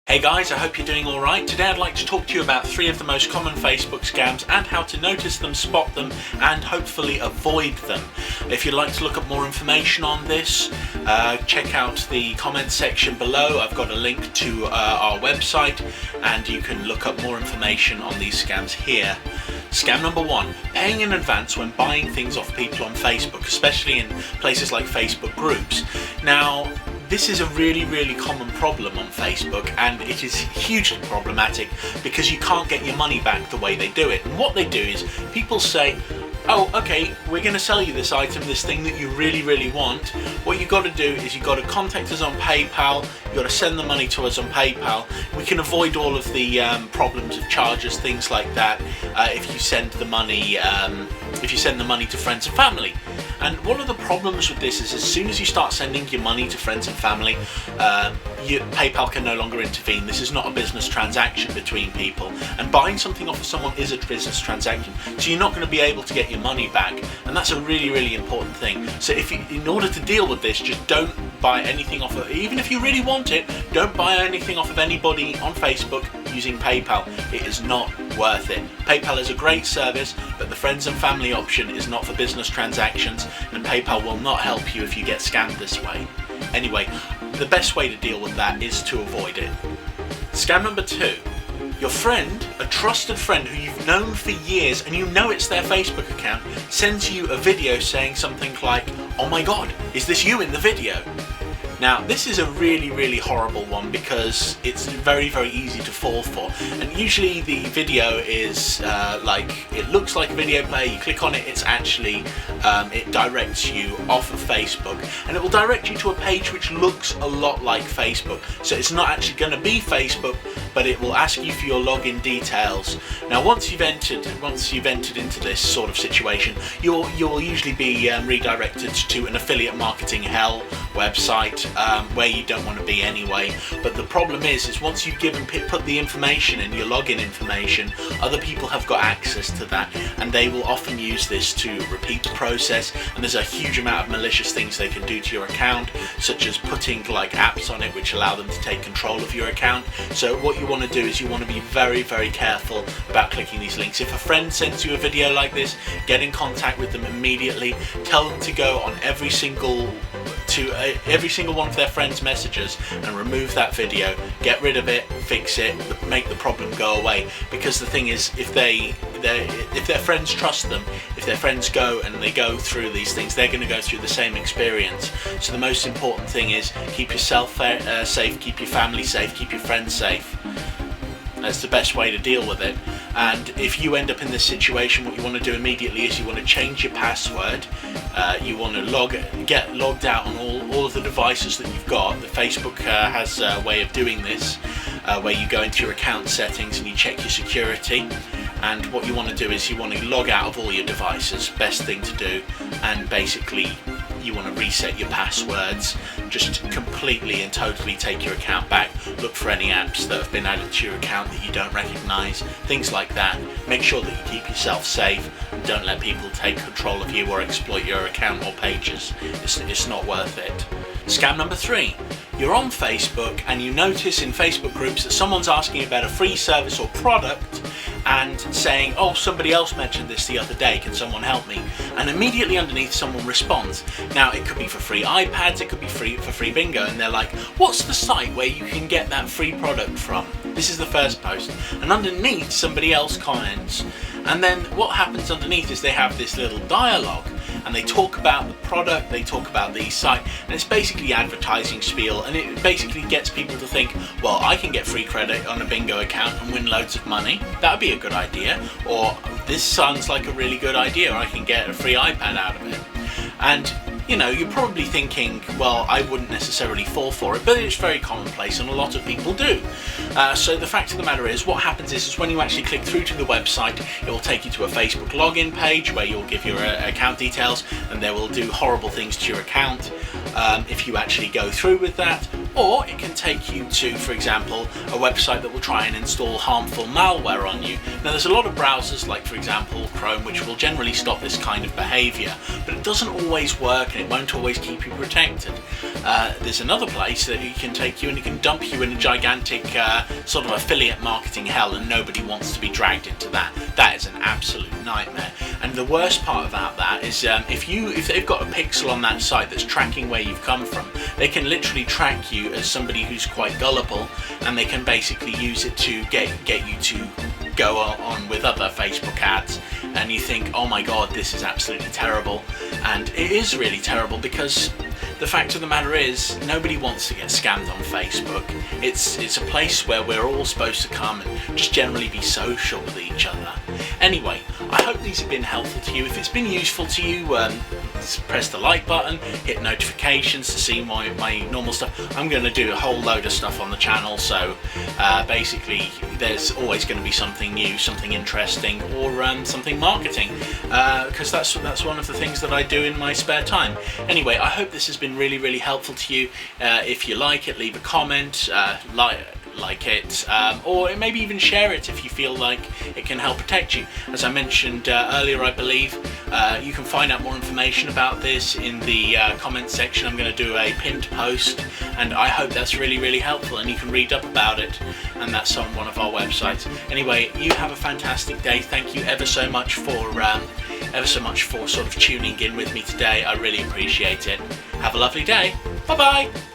Hey guys, I hope you're doing alright. Today I'd like to talk to you about 3 of the most common Facebook scams and how to notice them, spot them and hopefully avoid them. If you'd like to look up more information on this, check out the comment section below. I've got a link to our website and you can look up more information on these scams here. Scam number 1, paying in advance when buying things off people on Facebook, especially in places like Facebook groups. Now, this is a really common problem on Facebook, and it is hugely problematic because you can't get your money back the way they do it. And what they do is people say, oh, okay, we're going to sell you this item, this thing that you really want. What you've got to do is you've got to contact us on PayPal, you've got to send the money to us on PayPal. We can avoid all of the problems of charges, things like that, if you send the money to friends and family. And one of the problems with this is as soon as you start sending your money to friends and family, PayPal can no longer intervene. This is not a business transaction between people, and buying something off of someone is a business transaction, so you're not going to be able to get your money back, and that's a really important thing. So in order to deal with this, just don't buy anything off of, even if you really want it, don't buy anything off of anybody on Facebook using PayPal. It is not worth it. PayPal is a great service, but the friends and family option is not for business transactions, and PayPal will not help you if you get scammed this way. Anyway, the best way to deal with that is to avoid it. Scam number 2. Your friend, a trusted friend who you've known for years and you know it's their Facebook account, sends you a video saying something like, "Oh my god, is this you in the video?" Now, this is a really horrible one because it's very easy to fall for, and usually the video is it looks like a video player. You click on it, it's actually it directs you off of Facebook, and it will direct you to a page which looks a lot like Facebook. So it's not actually going to be Facebook, but it will ask you for your login details. Now, once you've entered into this sort of situation, you'll usually be redirected to an affiliate marketing hell website where you don't want to be anyway. But the problem is once you've put the information in, your login information, other people have got access to that, and they will often use this to repeat the process. And there's a huge amount of malicious things they can do to your account, such as putting like apps on it which allow them to take control of your account. So what you want to do is you want to be very careful about clicking these links. If a friend sends you a video like this, get in contact with them immediately. Tell them to go on every single one of their friends' messages and remove that video, get rid of it, fix it, make the problem go away. Because the thing is, if their friends trust them, if their friends go and they go through these things, they're going to go through the same experience. So the most important thing is keep yourself safe, keep your family safe, keep your friends safe. That's the best way to deal with it. And if you end up in this situation, what you want to do immediately is you want to change your password. You want to get logged out on all of the devices that you've got. The Facebook has a way of doing this, where you go into your account settings and you check your security. And what you want to do is you want to log out of all your devices, best thing to do, and basically you want to reset your passwords, just completely and totally take your account back, look for any apps that have been added to your account that you don't recognise, things like that. Make sure that you keep yourself safe and don't let people take control of you or exploit your account or pages. It's not worth it. Scam number 3. You're on Facebook and you notice in Facebook groups that someone's asking about a free service or product and saying, "Oh, somebody else mentioned this the other day, can someone help me?" And immediately underneath someone responds. Now, it could be for free iPads, it could be for free bingo, and they're like, "What's the site where you can get that free product from?" This is the first post, and underneath somebody else comments, and then what happens underneath is they have this little dialogue, and they talk about the product, they talk about the site, and it's basically advertising spiel, and it basically gets people to think, well, I can get free credit on a bingo account and win loads of money. That would be a good idea. Or this sounds like a really good idea, I can get a free iPad out of it. And you know, you're probably thinking, well, I wouldn't necessarily fall for it, but it's very commonplace and a lot of people do. So the fact of the matter is, what happens is when you actually click through to the website, it will take you to a Facebook login page where you'll give your account details, and they will do horrible things to your account if you actually go through with that. Or it can take you to, for example, a website that will try and install harmful malware on you. Now there's a lot of browsers like, for example, Chrome, which will generally stop this kind of behaviour, but it doesn't always work and it won't always keep you protected. There's another place that it can take you and it can dump you in a gigantic sort of affiliate marketing hell, and nobody wants to be dragged into that. That is an absolute nightmare. And the worst part about that is if they've got a pixel on that site that's tracking where you've come from, they can literally track you as somebody who's quite gullible, and they can basically use it to get you to go on with other Facebook ads, and you think, oh my god, this is absolutely terrible. And it is really terrible, because the fact of the matter is, nobody wants to get scammed on Facebook. It's a place where we're all supposed to come and just generally be social with each other. Anyway, I hope these have been helpful to you. If it's been useful to you, press the like button, hit notifications to see my normal stuff. I'm going to do a whole load of stuff on the channel, so basically there's always going to be something new, something interesting, or something marketing, because that's one of the things that I do in my spare time. Anyway, I hope this has been really helpful to you. If you like it, leave a comment, like it, or maybe even share it if you feel like it can help protect you. As I mentioned earlier, I believe you can find out more information about this in the comment section. I'm going to do a pinned post, and I hope that's really helpful, and you can read up about it, and that's on one of our websites. Anyway, you have a fantastic day. Thank you ever so much for sort of tuning in with me today. I really appreciate it. Have a lovely day. Bye bye.